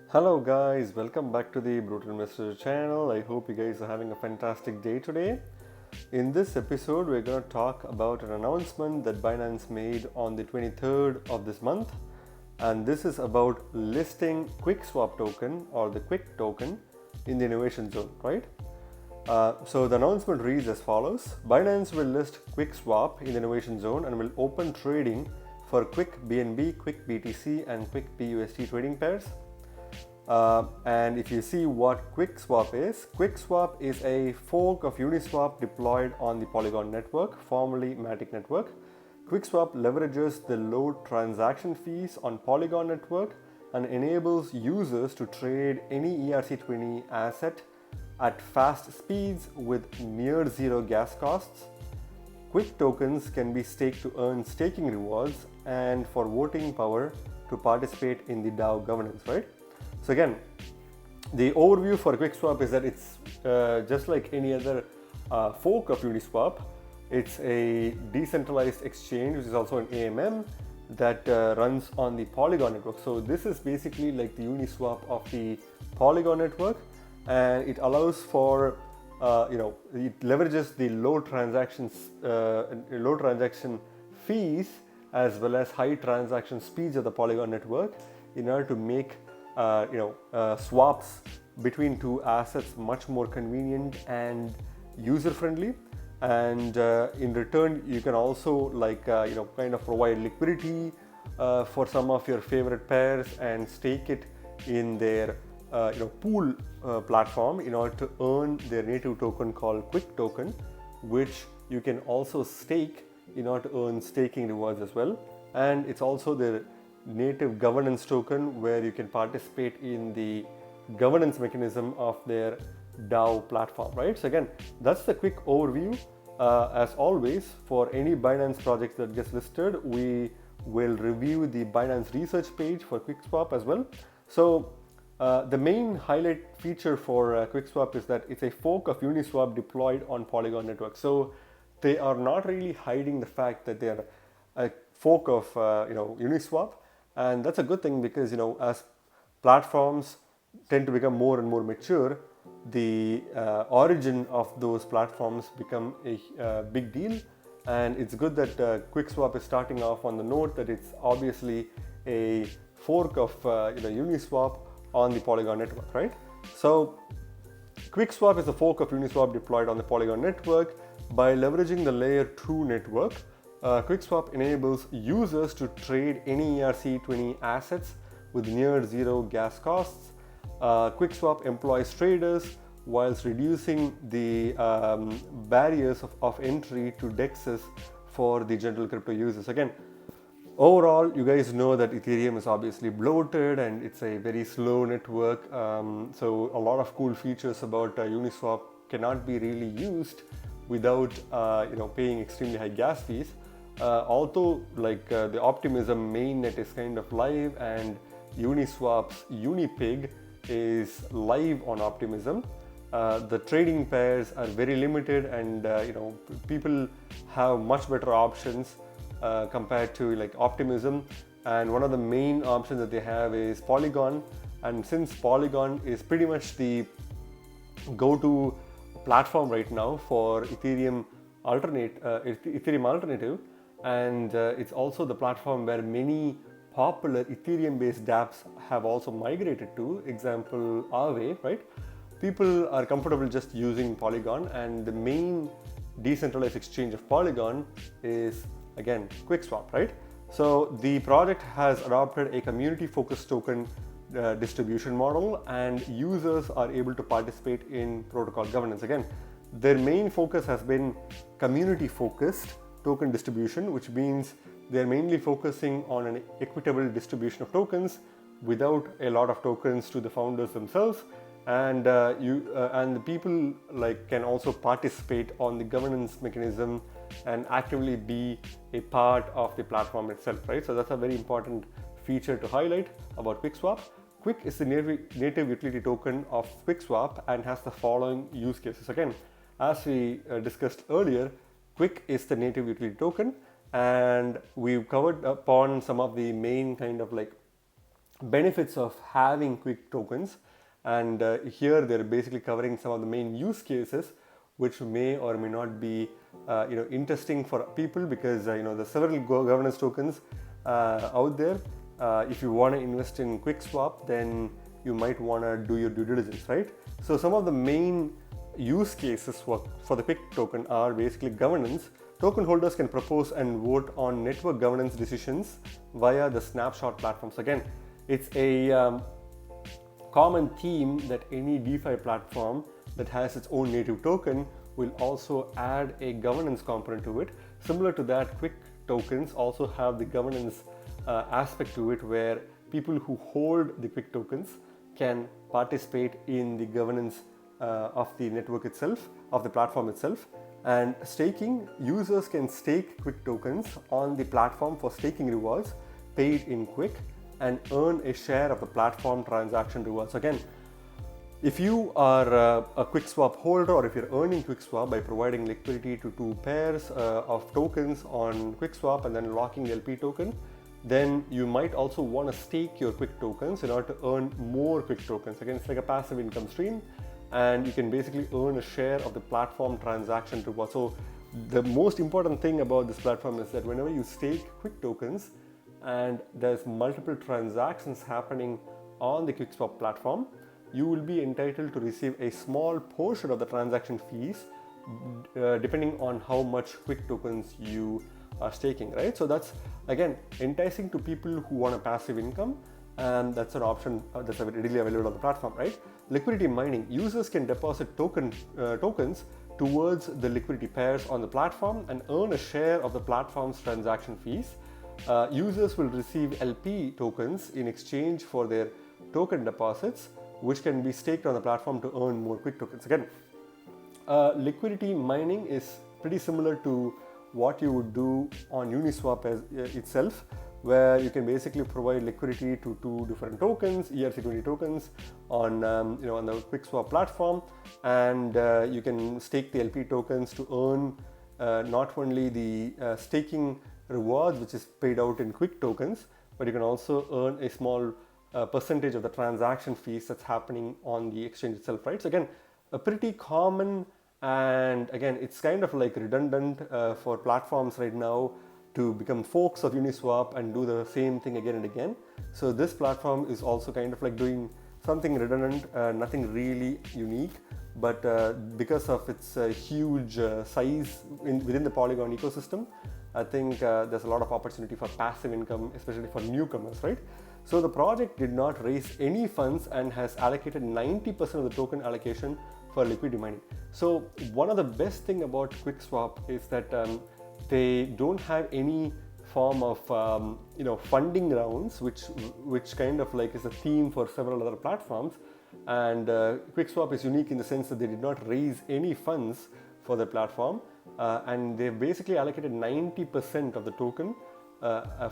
Hello guys, welcome back to the Brutal Investor channel. I hope you guys are having a fantastic day today. In this episode, we're going to talk about an announcement that Binance made on the 23rd of this month. And this is about listing QuickSwap token or the Quick token in the innovation zone, right? So the announcement reads as follows. Binance will list QuickSwap in the innovation zone and will open trading for Quick BNB, Quick BTC and Quick BUSD trading pairs. And if you see what QuickSwap is a fork of Uniswap deployed on the Polygon network, formerly Matic network. QuickSwap leverages the low transaction fees on Polygon network and enables users to trade any ERC20 asset at fast speeds with near zero gas costs. Quick tokens can be staked to earn staking rewards and for voting power to participate in the DAO governance, right? So again, the overview for QuickSwap is that it's just like any other fork of Uniswap. It's a decentralized exchange, which is also an AMM that runs on the Polygon network. So this is basically like the Uniswap of the Polygon network, and it allows for it leverages the low transaction fees as well as high transaction speeds of the Polygon network in order to make swaps between two assets much more convenient and user friendly. And in return, you can also kind of provide liquidity for some of your favorite pairs and stake it in their pool platform in order to earn their native token called Quick token, which you can also stake in order to earn staking rewards as well. And it's also their native governance token where you can participate in the governance mechanism of their DAO platform, right? So again, that's the quick overview. As always, for any Binance project that gets listed, we will review the Binance research page for QuickSwap as well. So the main highlight feature for QuickSwap is that it's a fork of Uniswap deployed on Polygon network. So they are not really hiding the fact that they are a fork of Uniswap. And that's a good thing because, as platforms tend to become more and more mature, the origin of those platforms become a big deal. And it's good that QuickSwap is starting off on the note that it's obviously a fork of Uniswap on the Polygon network, right? So QuickSwap is a fork of Uniswap deployed on the Polygon network. By leveraging the layer 2 network, QuickSwap enables users to trade any ERC20 assets with near zero gas costs. QuickSwap employs traders whilst reducing the barriers of entry to DEXs for the general crypto users. Again, overall, you guys know that Ethereum is obviously bloated and it's a very slow network. So a lot of cool features about Uniswap cannot be really used without paying extremely high gas fees. Although the Optimism mainnet is kind of live and Uniswap's Unipig is live on Optimism. The trading pairs are very limited and people have much better options compared to Optimism. And one of the main options that they have is Polygon. And since Polygon is pretty much the go-to platform right now for Ethereum alternative, and it's also the platform where many popular Ethereum-based dApps have also migrated to. Example, Aave, right? People are comfortable just using Polygon, and the main decentralized exchange of Polygon is again QuickSwap, right? So the project has adopted a community-focused token distribution model, and users are able to participate in protocol governance. Again, their main focus has been community-focused token distribution, which means they're mainly focusing on an equitable distribution of tokens without a lot of tokens to the founders themselves. And the people can also participate on the governance mechanism and actively be a part of the platform itself, right? So that's a very important feature to highlight about QuickSwap. Quick is the native utility token of QuickSwap and has the following use cases. Again, as we discussed earlier, Quick is the native utility token, and we've covered upon some of the main kind of benefits of having quick tokens, and here they're basically covering some of the main use cases which may or may not be interesting for people, because there's several governance tokens out there. If you want to invest in QuickSwap, then you might want to do your due diligence, right? So some of the main use cases for the quick token are basically governance. Token holders can propose and vote on network governance decisions via the snapshot platforms. Again, it's a common theme that any DeFi platform that has its own native token will also add a governance component to it. Similar to that, quick tokens also have the governance aspect to it, where people who hold the quick tokens can participate in the governance of the network itself, of the platform itself. And staking, users can stake quick tokens on the platform for staking rewards paid in quick, and earn a share of the platform transaction rewards. Again, if you are a QuickSwap holder, or if you're earning QuickSwap by providing liquidity to 2 pairs of tokens on QuickSwap and then locking the LP token, then you might also want to stake your quick tokens in order to earn more quick tokens. Again, it's like a passive income stream, and you can basically earn a share of the platform transaction reward. So the most important thing about this platform is that whenever you stake quick tokens and there's multiple transactions happening on the QuickSwap platform, you will be entitled to receive a small portion of the transaction fees depending on how much quick tokens you are staking, right? So that's again enticing to people who want a passive income, and that's an option that's readily available on the platform, right? Liquidity mining. Users can deposit tokens towards the liquidity pairs on the platform and earn a share of the platform's transaction fees. Users will receive LP tokens in exchange for their token deposits, which can be staked on the platform to earn more quick tokens. Again, liquidity mining is pretty similar to what you would do on Uniswap itself, where you can basically provide liquidity to 2 different tokens, ERC20 tokens, on on the QuickSwap platform, and you can stake the LP tokens to earn not only the staking rewards, which is paid out in quick tokens, but you can also earn a small percentage of the transaction fees that's happening on the exchange itself, right? So again, a pretty common, and again, it's kind of like redundant for platforms right now to become forks of Uniswap and do the same thing again and again. So this platform is also kind of like doing something redundant, nothing really unique, but because of its huge size within the Polygon ecosystem, I think there's a lot of opportunity for passive income, especially for newcomers, right? So the project did not raise any funds and has allocated 90% of the token allocation for liquidity mining. So one of the best thing about QuickSwap is that they don't have any form of funding rounds, which kind of like is a theme for several other platforms. And QuickSwap is unique in the sense that they did not raise any funds for the platform, and they basically allocated 90% of the token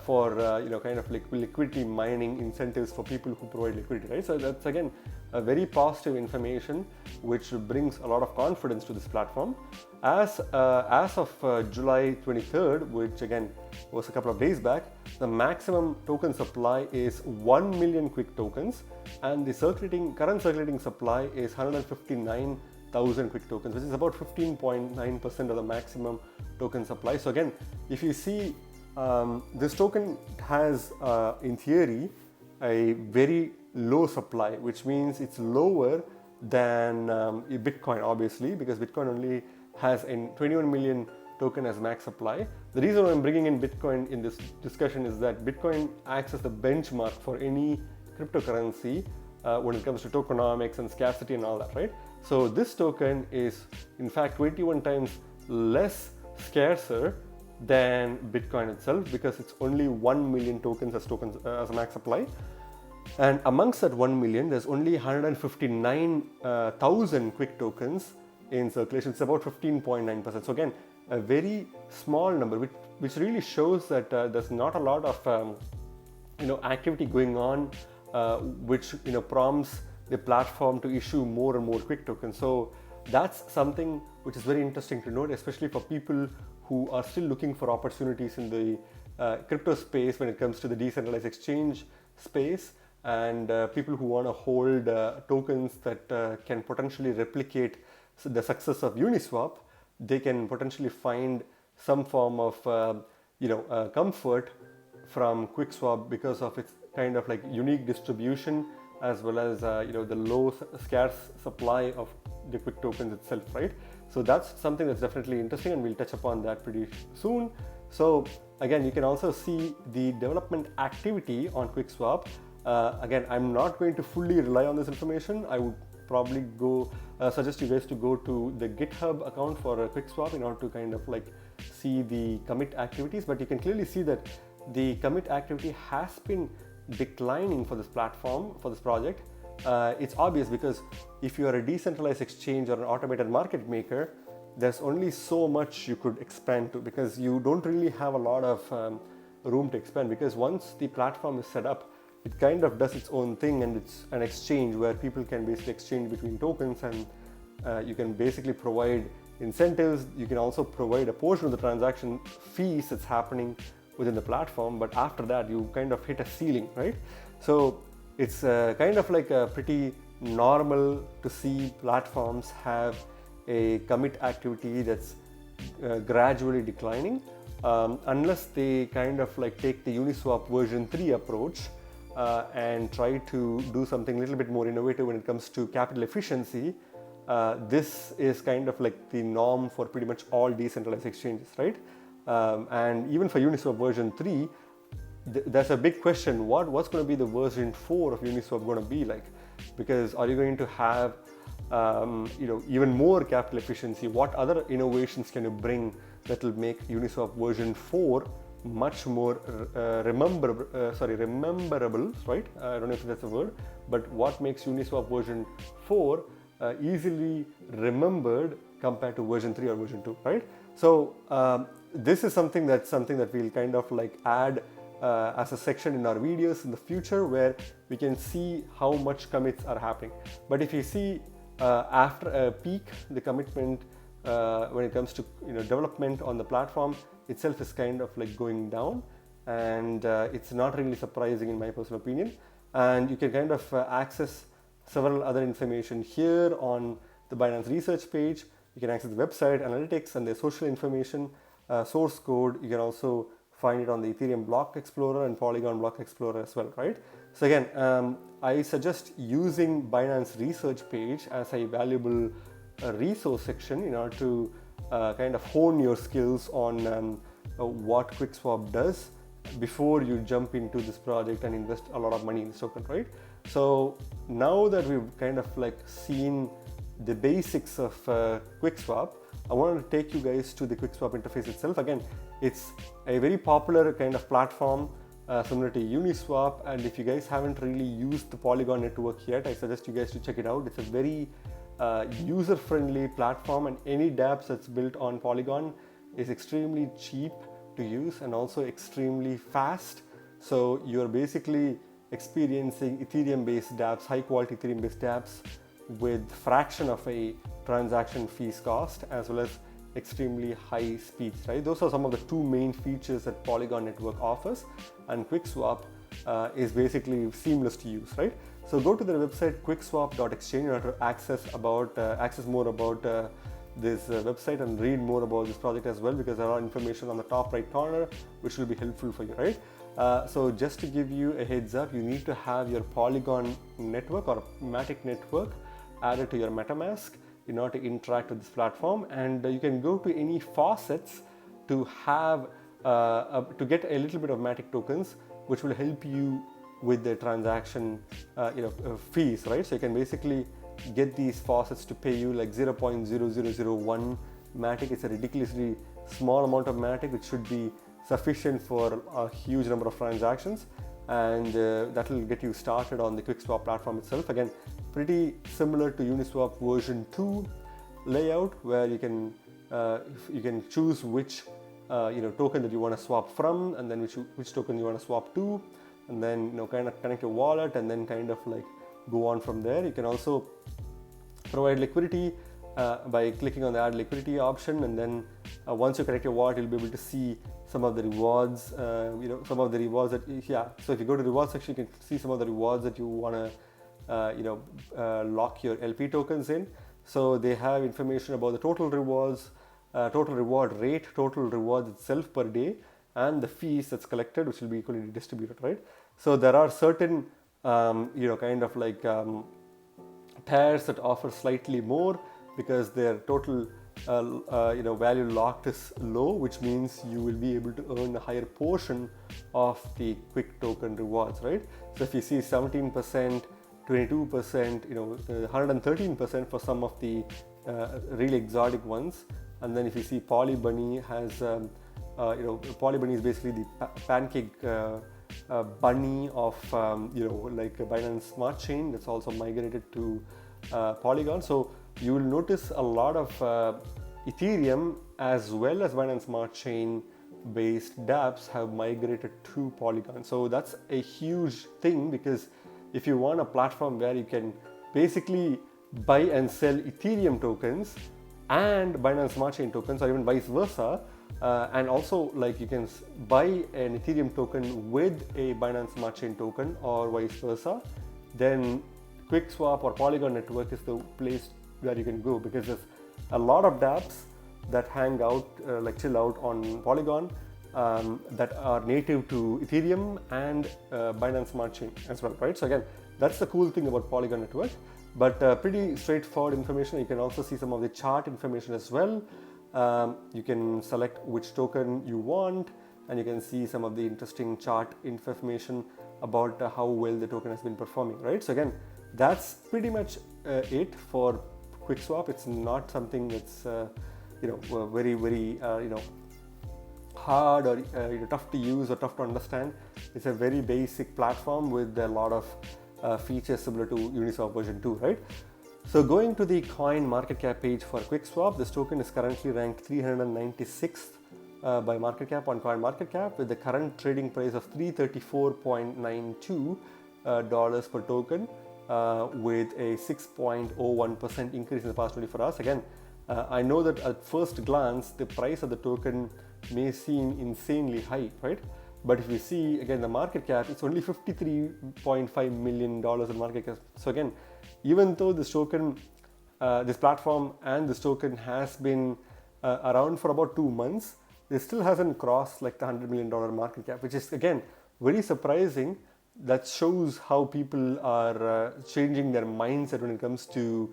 for kind of like liquidity mining incentives for people who provide liquidity, right? So that's again a very positive information, which brings a lot of confidence to this platform. As of July 23rd, which again was a couple of days back, the maximum token supply is 1 million quick tokens, and the current circulating supply is 159,000 quick tokens, which is about 15.9% of the maximum token supply. So again, if you see, this token has, in theory, a very low supply, which means it's lower than Bitcoin, obviously, because Bitcoin only has a 21 million token as max supply. The reason why I'm bringing in Bitcoin in this discussion is that Bitcoin acts as the benchmark for any cryptocurrency when it comes to tokenomics and scarcity and all that, right? So this token is in fact 21 times less scarcer than Bitcoin itself, because it's only 1 million tokens as a max supply, and amongst that 1 million there's only 159,000 quick tokens in circulation. It's about 15.9%. So again, a very small number, which really shows that there's not a lot of activity going on, which prompts the platform to issue more and more quick tokens. So that's something which is very interesting to note, especially for people who are still looking for opportunities in the crypto space when it comes to the decentralized exchange space. and people who want to hold tokens that can potentially replicate the success of Uniswap, they can potentially find some form of comfort from QuickSwap because of its kind of like unique distribution, as well as the low scarce supply of the quick tokens itself, right? So that's something that's definitely interesting, and we'll touch upon that pretty soon. So again, you can also see the development activity on QuickSwap. Again, I'm not going to fully rely on this information. I would probably suggest you guys to go to the GitHub account for QuickSwap in order to kind of like see the commit activities. But you can clearly see that the commit activity has been declining for this platform, for this project. It's obvious because if you are a decentralized exchange or an automated market maker, there's only so much you could expand to, because you don't really have a lot of room to expand, because once the platform is set up, it kind of does its own thing, and it's an exchange where people can basically exchange between tokens, and you can basically provide incentives. You can also provide a portion of the transaction fees that's happening within the platform, but after that you kind of hit a ceiling, right? So it's kind of like a pretty normal to see platforms have a commit activity that's gradually declining, unless they kind of like take the Uniswap version 3 approach and try to do something a little bit more innovative when it comes to capital efficiency. This is kind of like the norm for pretty much all decentralized exchanges, right? And even for Uniswap version 3, there's a big question: what's going to be the version 4 of Uniswap going to be like? Because are you going to have even more capital efficiency? What other innovations can you bring that will make Uniswap version 4 much more rememberable, right? I don't know if that's a word, but what makes Uniswap version 4 easily remembered compared to version 3 or version 2, right? So this is something that we'll kind of like add as a section in our videos in the future, where we can see how much commits are happening. But if you see after a peak, the commitment when it comes to development on the platform itself is kind of like going down, and it's not really surprising in my personal opinion. And you can kind of access several other information here on the Binance research page. You can access the website, analytics, and the social information, source code. You can also find it on the Ethereum Block Explorer and Polygon Block Explorer as well, right? So again, I suggest using Binance research page as a valuable resource section in order to kind of hone your skills on what QuickSwap does before you jump into this project and invest a lot of money in this token, right? So now that we've kind of like seen the basics of QuickSwap, I wanted to take you guys to the QuickSwap interface itself. Again, it's a very popular kind of platform similar to Uniswap, and if you guys haven't really used the Polygon network yet, I suggest you guys to check it out. It's a very user-friendly platform, and any dApps that's built on Polygon is extremely cheap to use and also extremely fast. So you're basically experiencing Ethereum-based dApps, high-quality Ethereum-based dApps with fraction of a transaction fees cost, as well as extremely high speeds, right? Those are some of the two main features that Polygon network offers, and QuickSwap is basically seamless to use, right? So go to the website quickswap.exchange in order to access more about this website and read more about this project as well, because there are information on the top right corner which will be helpful for you, right? So just to give you a heads up, you need to have your Polygon network or Matic network added to your MetaMask in order to interact with this platform, and you can go to any faucets to have to get a little bit of Matic tokens, which will help you with the transaction fees, right? So you can basically get these faucets to pay you like 0.0001 Matic. It's a ridiculously small amount of Matic, which should be sufficient for a huge number of transactions, and that will get you started on the QuickSwap platform itself. Again, pretty similar to Uniswap version 2 layout, where you can choose which token that you want to swap from, and then which token you want to swap to, and then kind of connect your wallet, and then kind of like go on from there. You can also provide liquidity by clicking on the add liquidity option, and then once you connect your wallet, you'll be able to see some of the rewards, some of the rewards that, so if you go to reward section, you can see some of the rewards that you want to, lock your LP tokens in. So they have information about the total rewards, total reward rate, total rewards itself per day, and the fees that's collected, which will be equally distributed, right? So there are certain, pairs that offer slightly more because their total value locked is low, which means you will be able to earn a higher portion of the quick token rewards, right? So if you see 17%, 22%, 113% for some of the really exotic ones, and then if you see Polybunny has, Polybunny is basically the pancake bunny of like a Binance Smart Chain that's also migrated to Polygon. So you will notice a lot of Ethereum as well as Binance Smart Chain based dApps have migrated to Polygon. So that's a huge thing, because if you want a platform where you can basically buy and sell Ethereum tokens and Binance Smart Chain tokens, or even vice versa, and also like you can buy an Ethereum token with a Binance Smart Chain token or vice versa, then QuickSwap or Polygon network is the place where you can go, because there's a lot of dApps that hang out, chill out on Polygon, that are native to Ethereum and Binance Smart Chain as well, right? So again, that's the cool thing about Polygon network, but pretty straightforward information. You can also see some of the chart information as well. You can select which token you want, and you can see some of the interesting chart information about how well the token has been performing, right? So again, that's pretty much it for QuickSwap. It's not something that's very, very hard or tough to use or tough to understand. It's a very basic platform with a lot of features similar to Uniswap version 2, right? So going to the coin market cap page for QuickSwap, this token is currently ranked 396th by market cap on coin market cap, with the current trading price of $334.92 per token, with a 6.01% increase in the past 24 hours. Again, I know that at first glance, the price of the token may seem insanely high, right? But if you see, again, the market cap, it's only $53.5 million in market cap. So again, even though this token, this platform and this token has been around for about 2 months, it still hasn't crossed like the $100 million market cap, which is again very surprising. That shows how people are changing their mindset when it comes to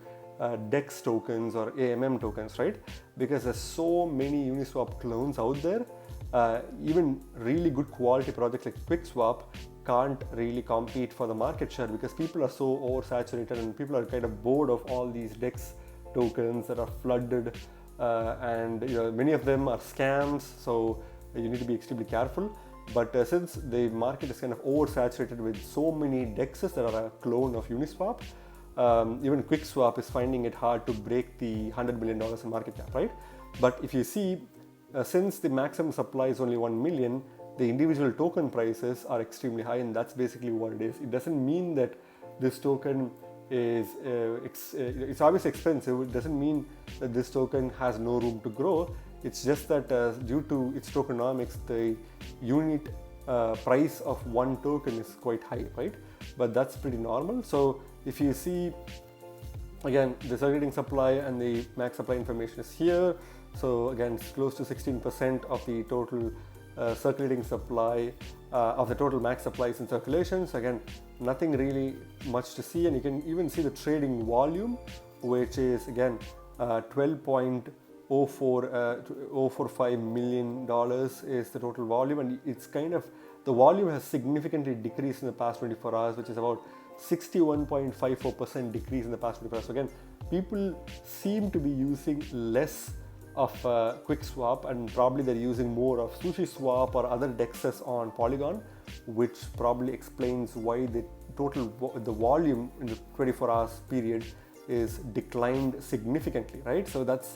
DEX tokens or AMM tokens, right? Because there's so many Uniswap clones out there. Even really good quality projects like QuickSwap can't really compete for the market share, because people are so oversaturated and people are kind of bored of all these DEX tokens that are flooded, and many of them are scams, so you need to be extremely careful. But since the market is kind of oversaturated with so many DEXs that are a clone of Uniswap, even QuickSwap is finding it hard to break the $100 million in market cap, right? But if you see, since the maximum supply is only 1 million, the individual token prices are extremely high, and that's basically what it is. It doesn't mean that this token is, it's obviously expensive. It doesn't mean that this token has no room to grow. It's just that due to its tokenomics, the unit price of one token is quite high, right? But that's pretty normal. So if you see, again, the circulating supply and the max supply information is here. So again, it's close to 16% of the total circulating supply, of the total max supplies in circulation. So again, nothing really much to see, and you can even see the trading volume, which is again $12.045 million is the total volume, and it's kind of, the volume has significantly decreased in the past 24 hours, which is about 61.54% decrease in the past 24 hours. So again, people seem to be using less of QuickSwap, and probably they're using more of SushiSwap or other DEXs on Polygon, which probably explains why the the volume in the 24 hours period is declined significantly, right? So that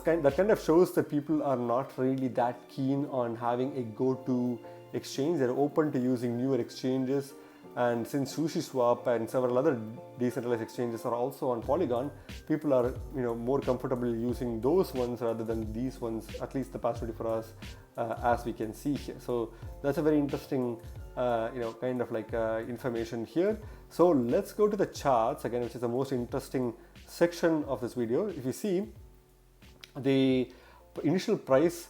kind of shows that people are not really that keen on having a go-to exchange. They're open to using newer exchanges And since SushiSwap and several other decentralized exchanges are also on Polygon, people are more comfortable using those ones rather than these ones, at least the past 24 hours, as we can see here. So that's a very interesting kind of like information here. So let's go to the charts again, which is the most interesting section of this video. If you see, the initial price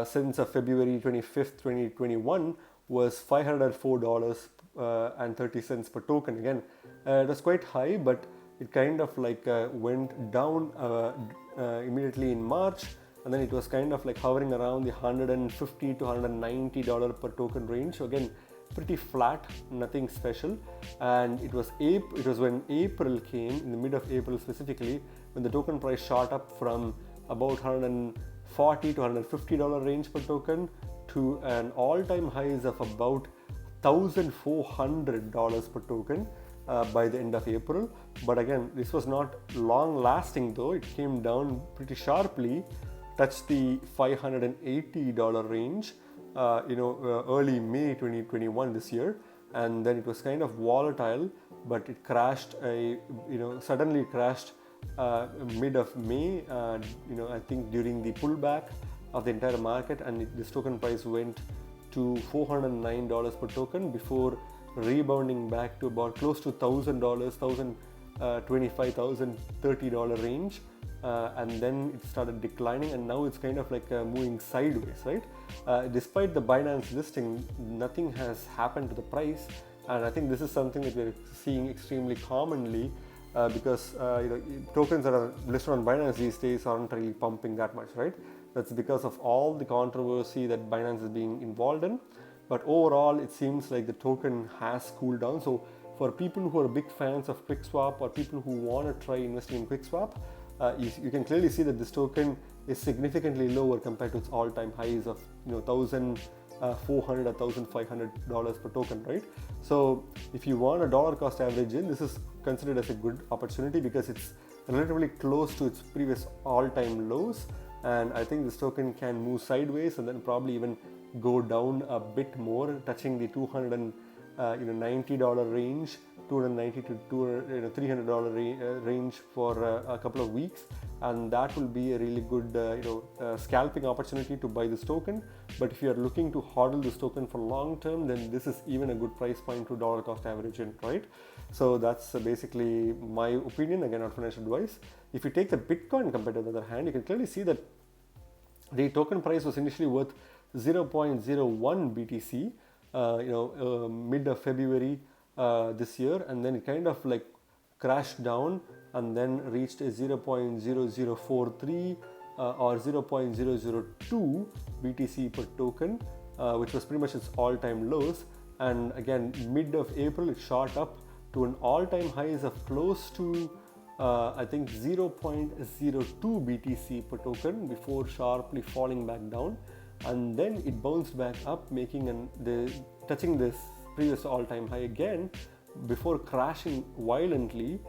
since February 25th, 2021 was $504.30 per token. Again, it was quite high, but it kind of like went down immediately in March, and then it was kind of like hovering around the $150 to $190 per token range. So again, pretty flat, nothing special. And it was when April came, in the mid of April specifically, when the token price shot up from about $140 to $150 range per token to an all-time highs of about $1,400 per token by the end of April. But again, this was not long lasting though. It came down pretty sharply, touched the $580 range early May 2021 this year, and then it was kind of volatile, but it crashed suddenly crashed mid of May, I think during the pullback of the entire market, and this token price went to $409 per token before rebounding back to about close to $1,000, $1,025, $1,030 range, and then it started declining, and now it's kind of like moving sideways, right? Despite the Binance listing, nothing has happened to the price, and I think this is something that we're seeing extremely commonly because tokens that are listed on Binance these days aren't really pumping that much, right? That's because of all the controversy that Binance is being involved in. But overall, it seems like the token has cooled down. So for people who are big fans of QuickSwap or people who want to try investing in QuickSwap, you can clearly see that this token is significantly lower compared to its all-time highs of $1,400 or $1,500 per token, right? So if you want a dollar cost average in, this is considered as a good opportunity because it's relatively close to its previous all-time lows, and I think this token can move sideways and then probably even go down a bit more, touching the $290 range, $290 to $300 range for a couple of weeks, and that will be a really good scalping opportunity to buy this token. But if you are looking to hodl this token for long term, then this is even a good price point to dollar cost average in, right? So that's basically my opinion, again not financial advice. If you take the Bitcoin compared to the other hand, you can clearly see that the token price was initially worth 0.01 BTC mid of February this year, and then it kind of like crashed down and then reached a 0.0043 or 0.002 BTC per token, which was pretty much its all-time lows. And again, mid of April, it shot up to an all-time highs of close to I think 0.02 BTC per token before sharply falling back down, and then it bounced back up, making touching this previous all-time high again before crashing violently,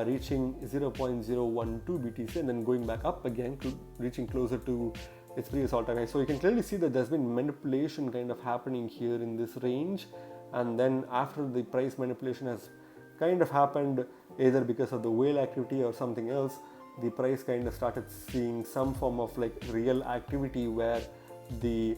reaching 0.012 BTC and then going back up again to reaching closer to its previous all-time high. So you can clearly see that there's been manipulation kind of happening here in this range, and then after the price manipulation has kind of happened, either because of the whale activity or something else, the price kind of started seeing some form of like real activity where the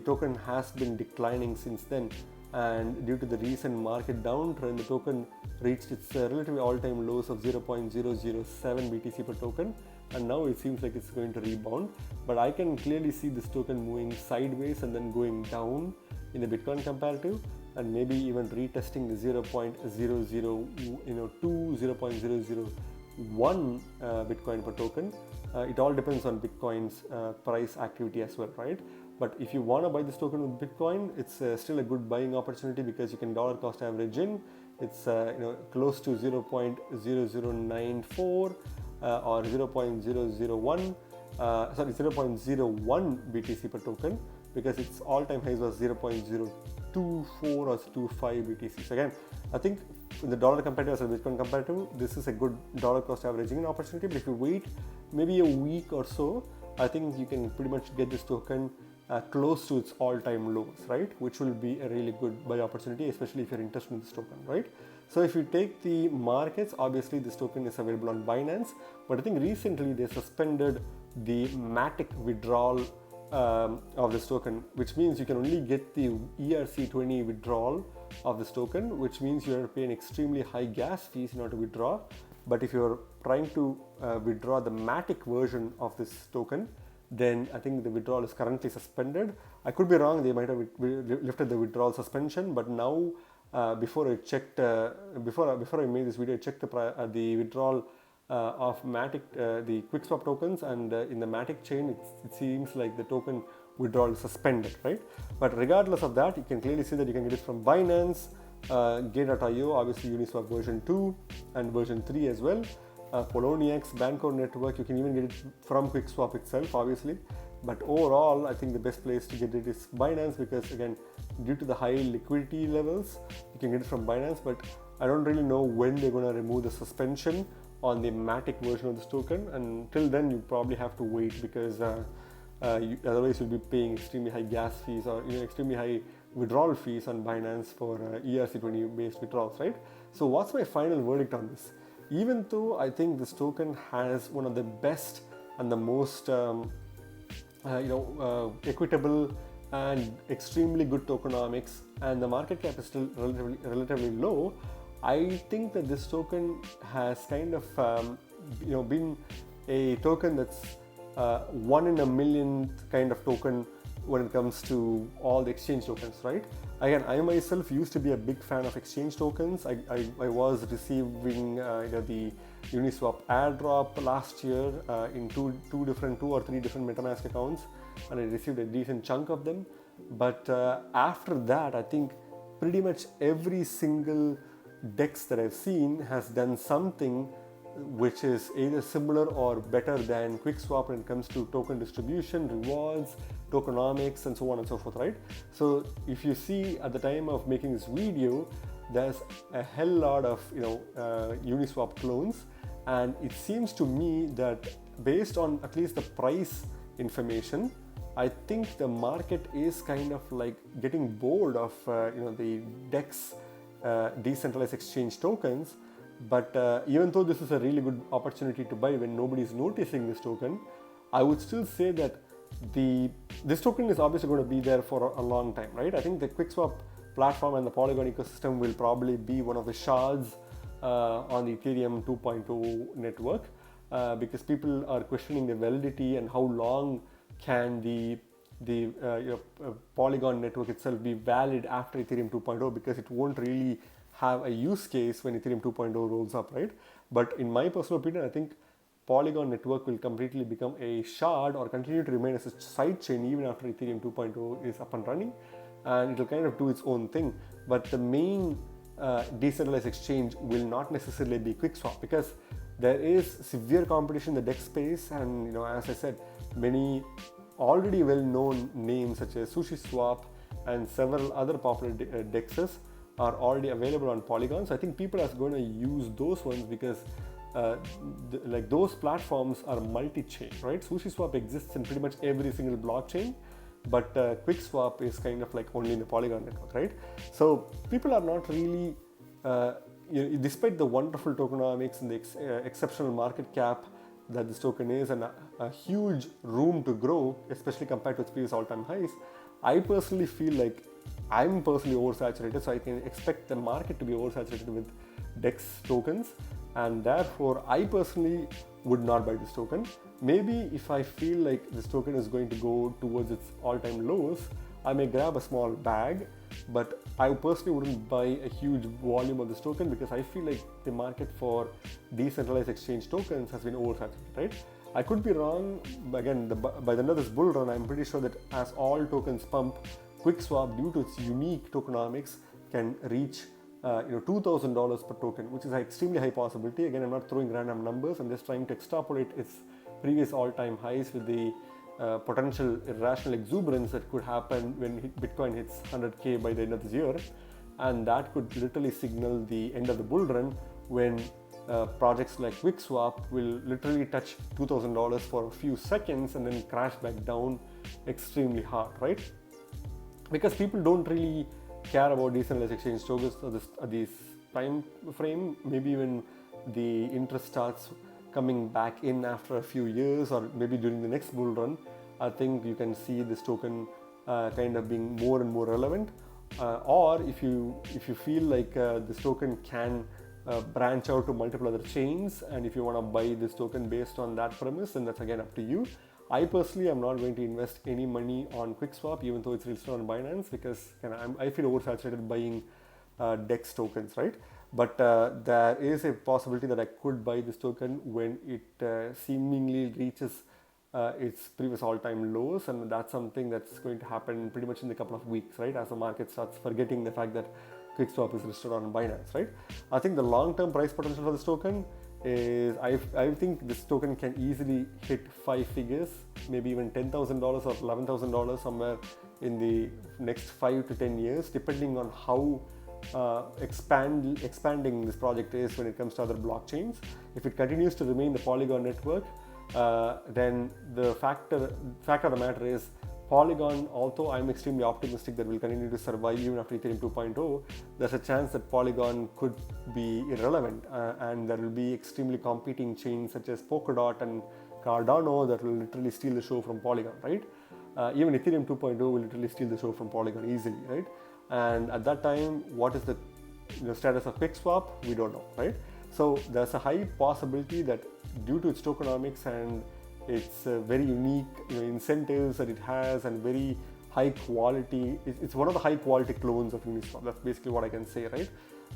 token has been declining since then, and due to the recent market downtrend, the token reached its relatively all-time lows of 0.007 BTC per token, and now it seems like it's going to rebound. But I can clearly see this token moving sideways and then going down in the Bitcoin comparative, and maybe even retesting the 0.002, 0.001 Bitcoin per token. It all depends on Bitcoin's price activity as well, right? But if you want to buy this token with Bitcoin, it's still a good buying opportunity because you can dollar cost average in. It's close to 0.0094 or 0.001 BTC per token, because its all-time highs was 0.024 or 25 BTC. So again, I think in the dollar comparative or Bitcoin comparative, this is a good dollar cost averaging opportunity. But if you wait maybe a week or so, I think you can pretty much get this token close to its all-time lows, right? Which will be a really good buy opportunity, especially if you're interested in this token, right? So if you take the markets, obviously this token is available on Binance, but I think recently they suspended the Matic withdrawal of this token, which means you can only get the ERC20 withdrawal of this token, which means you have to pay an extremely high gas fees in order to withdraw. But if you're trying to withdraw the Matic version of this token, then I think the withdrawal is currently suspended. I could be wrong, they might have lifted the withdrawal suspension, but now before I checked, before I made this video, I checked the withdrawal of Matic, the QuickSwap tokens, and in the Matic chain, it seems like the token withdrawal is suspended, right? But regardless of that, you can clearly see that you can get it from Binance, Gate.io, obviously Uniswap version 2 and version 3 as well. Poloniex, Bancor Network, you can even get it from QuickSwap itself, obviously. But overall, I think the best place to get it is Binance, because again, due to the high liquidity levels, you can get it from Binance. But I don't really know when they're going to remove the suspension on the Matic version of this token. And till then, you probably have to wait, because otherwise you'll be paying extremely high gas fees or extremely high withdrawal fees on Binance for ERC20 based withdrawals, right? So what's my final verdict on this? Even though I think this token has one of the best and the most equitable and extremely good tokenomics, and the market cap is still relatively low, I think that this token has kind of been a token that's 1 in a million kind of token when it comes to all the exchange tokens, right? Again, I myself used to be a big fan of exchange tokens. I was receiving the Uniswap airdrop last year in two or three different MetaMask accounts, and I received a decent chunk of them. But after that, I think pretty much every single DEX that I've seen has done something which is either similar or better than QuickSwap when it comes to token distribution, rewards, tokenomics, and so on and so forth, right? So if you see at the time of making this video, there's a hell lot of Uniswap clones, and it seems to me that based on at least the price information, I think the market is kind of like getting bored of the DEX decentralized exchange tokens. But even though this is a really good opportunity to buy when nobody is noticing this token, I would still say that this token is obviously going to be there for a long time, right? I think the QuickSwap platform and the Polygon ecosystem will probably be one of the shards on the Ethereum 2.0 network because people are questioning the validity and how long can the Polygon network itself be valid after Ethereum 2.0, because it won't really have a use case when Ethereum 2.0 rolls up, right? But in my personal opinion, I think Polygon network will completely become a shard or continue to remain as a side chain even after Ethereum 2.0 is up and running, and it will kind of do its own thing. But the main decentralized exchange will not necessarily be QuickSwap, because there is severe competition in the DEX space, and as I said, many already well-known names such as SushiSwap and several other popular DEXs are already available on Polygon. So I think people are going to use those ones because those platforms are multi-chain, right? SushiSwap exists in pretty much every single blockchain, but QuickSwap is kind of like only in the Polygon network, right? So people are not really, despite the wonderful tokenomics and the exceptional market cap that this token is, and a huge room to grow, especially compared to its previous all-time highs, I personally feel like I'm personally oversaturated, so I can expect the market to be oversaturated with DEX tokens, and therefore I personally would not buy this token. Maybe if I feel like this token is going to go towards its all-time lows, I may grab a small bag, but I personally wouldn't buy a huge volume of this token because I feel like the market for decentralized exchange tokens has been oversaturated, right? I could be wrong. Again, by the end of this bull run, I'm pretty sure that as all tokens pump, QuickSwap, due to its unique tokenomics, can reach $2,000 per token, which is an extremely high possibility. Again, I'm not throwing random numbers. I'm just trying to extrapolate its previous all-time highs with the potential irrational exuberance that could happen when Bitcoin hits 100K by the end of this year. And that could literally signal the end of the bull run when projects like QuickSwap will literally touch $2,000 for a few seconds and then crash back down extremely hard, right? Because people don't really care about decentralized exchange tokens at this time frame. Maybe when the interest starts coming back in after a few years, or maybe during the next bull run, I think you can see this token kind of being more and more relevant. Or if you feel like this token can branch out to multiple other chains, and if you want to buy this token based on that premise, then that's again up to you. I personally am not going to invest any money on QuickSwap, even though it's listed on Binance, because I feel oversaturated buying DEX tokens, right? But there is a possibility that I could buy this token when it seemingly reaches its previous all-time lows, and that's something that's going to happen pretty much in a couple of weeks, right? As the market starts forgetting the fact that QuickSwap is listed on Binance, right? I think the long-term price potential for this token is, I think this token can easily hit 5 figures, maybe even $10,000 or $11,000 somewhere in the next 5 to 10 years, depending on how expanding this project is when it comes to other blockchains. If it continues to remain the Polygon network, then the fact of the matter is Polygon, although I'm extremely optimistic that will continue to survive even after Ethereum 2.0, there's a chance that Polygon could be irrelevant, and there will be extremely competing chains such as Polkadot and Cardano that will literally steal the show from Polygon, right? Even Ethereum 2.0 will literally steal the show from Polygon easily, right? And at that time, what is the status of QuickSwap? We don't know, right? So there's a high possibility that due to its tokenomics and its very unique incentives that it has, and very high quality, it's one of the high quality clones of Uniswap. That's basically what I can say, right?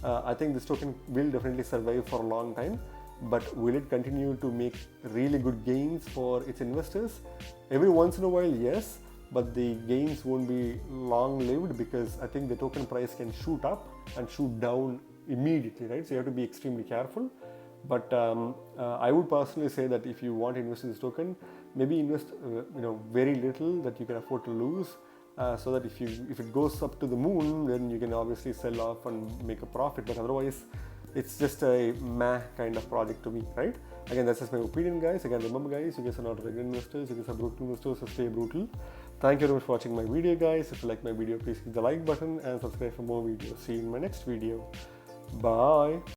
I think this token will definitely survive for a long time, but will it continue to make really good gains for its investors? Every once in a while, yes, but the gains won't be long lived, because I think the token price can shoot up and shoot down immediately, right? So you have to be extremely careful. But I would personally say that if you want to invest in this token, maybe invest very little that you can afford to lose, so that if it goes up to the moon, then you can obviously sell off and make a profit. But otherwise, it's just a meh kind of project to me, right? Again, that's just my opinion, guys. Again, remember, guys, you guys are not regular investors, you guys are brutal investors, so stay brutal. Thank you very much for watching my video, guys. If you like my video, please hit the like button and subscribe for more videos. See you in my next video. Bye.